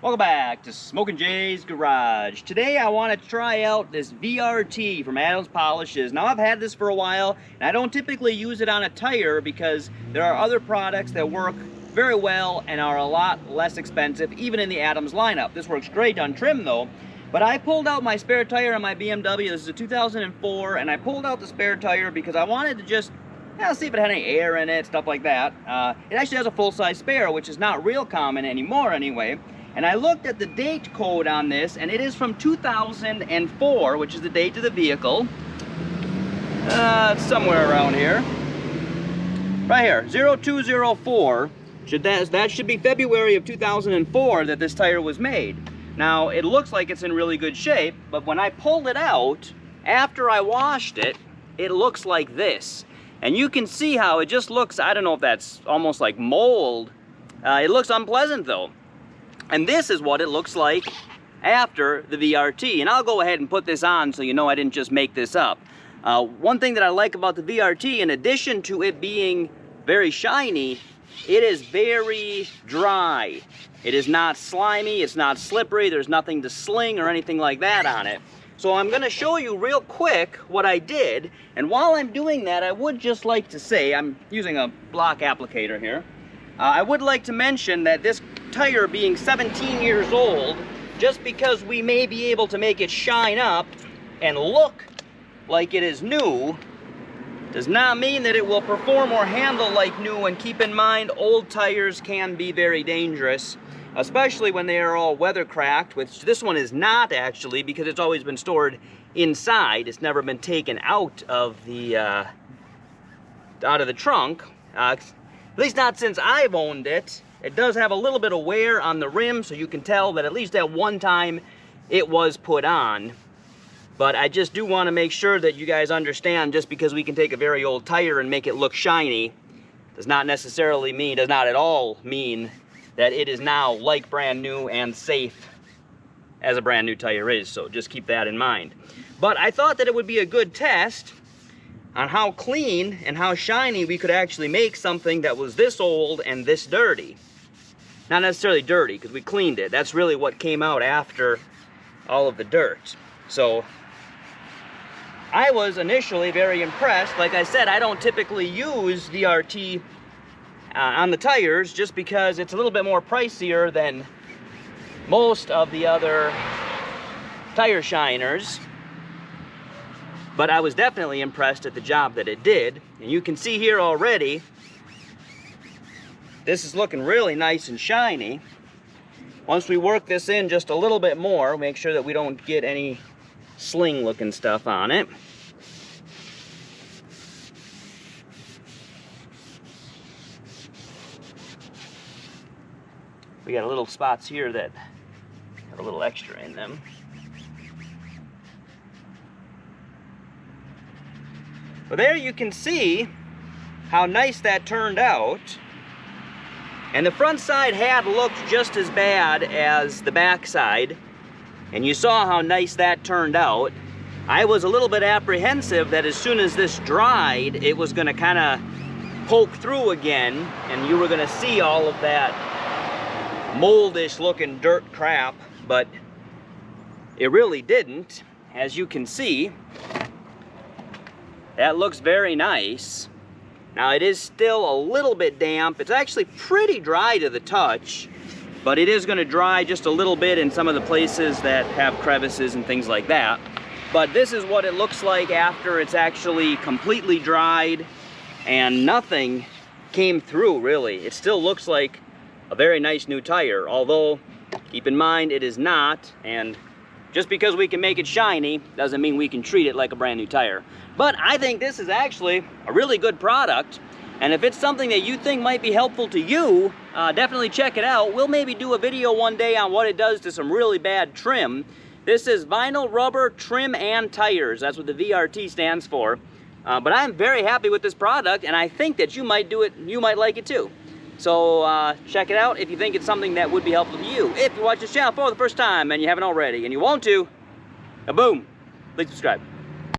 Welcome back to Smokin' Jay's Garage. Today I want to try out this VRT from Adams Polishes. Now I've had this for a while and I don't typically use it on a tire because there are other products that work very well and are a lot less expensive even in the Adams lineup. This works great on trim though. But I pulled out my spare tire on my BMW. This is a 2004 and I pulled out the spare tire because I wanted to just see if it had any air in it, stuff like that. It actually has a full-size spare, which is not real common anymore anyway. And I looked at the date code on this, and it is from 2004, which is the date of the vehicle. It's somewhere around here. Right here, 0204. That should be February of 2004 that this tire was made. Now, it looks like it's in really good shape, but when I pulled it out, after I washed it, it looks like this. And you can see how it just looks, I don't know if that's almost like mold. It looks unpleasant though. And this is what it looks like after the VRT. And I'll go ahead and put this on so you know I didn't just make this up. One thing that I like about the VRT, in addition to it being very shiny, it is very dry. It is not slimy, it's not slippery, there's nothing to sling or anything like that on it. So I'm going to show you real quick what I did. And while I'm doing that, I would just like to say, I'm using a block applicator here. I would like to mention that this tire being 17 years old, just because we may be able to make it shine up and look like it is new, does not mean that it will perform or handle like new. And keep in mind, old tires can be very dangerous, especially when they are all weather cracked, which this one is not actually, because it's always been stored inside. It's never been taken out of the trunk. At least not since I've owned it. It does have a little bit of wear on the rim, so you can tell that at least at one time it was put on. But I just do want to make sure that you guys understand, just because we can take a very old tire and make it look shiny does not at all mean that it is now like brand new and safe as a brand new tire is. So just keep that in mind. But I thought that it would be a good test on how clean and how shiny we could actually make something that was this old and this dirty. Not necessarily dirty, because we cleaned it. That's really what came out after all of the dirt. So I was initially very impressed. Like I said, I don't typically use VRT on the tires just because it's a little bit more pricier than most of the other tire shiners. But I was definitely impressed at the job that it did. And you can see here already, this is looking really nice and shiny. Once we work this in just a little bit more, make sure that we don't get any sling looking stuff on it. We got little spots here that have a little extra in them. But there you can see how nice that turned out. And the front side had looked just as bad as the back side. And you saw how nice that turned out. I was a little bit apprehensive that as soon as this dried, it was gonna kind of poke through again and you were gonna see all of that moldish looking dirt crap, but it really didn't. As you can see, that looks very nice. Now it is still a little bit damp. It's actually pretty dry to the touch, but it is going to dry just a little bit in some of the places that have crevices and things like that. But this is what it looks like after it's actually completely dried and nothing came through really. It still looks like a very nice new tire, although keep in mind it is not, and just because we can make it shiny doesn't mean we can treat it like a brand new tire. But I think this is actually a really good product, and if it's something that you think might be helpful to you, definitely check it out. We'll maybe do a video one day on what it does to some really bad trim. This is vinyl rubber trim and tires. That's what the VRT stands for. But I'm very happy with this product, and I think that you might like it too. So check it out if you think it's something that would be helpful to you. If you watch this channel for the first time and you haven't already, and you want to, boom, please subscribe.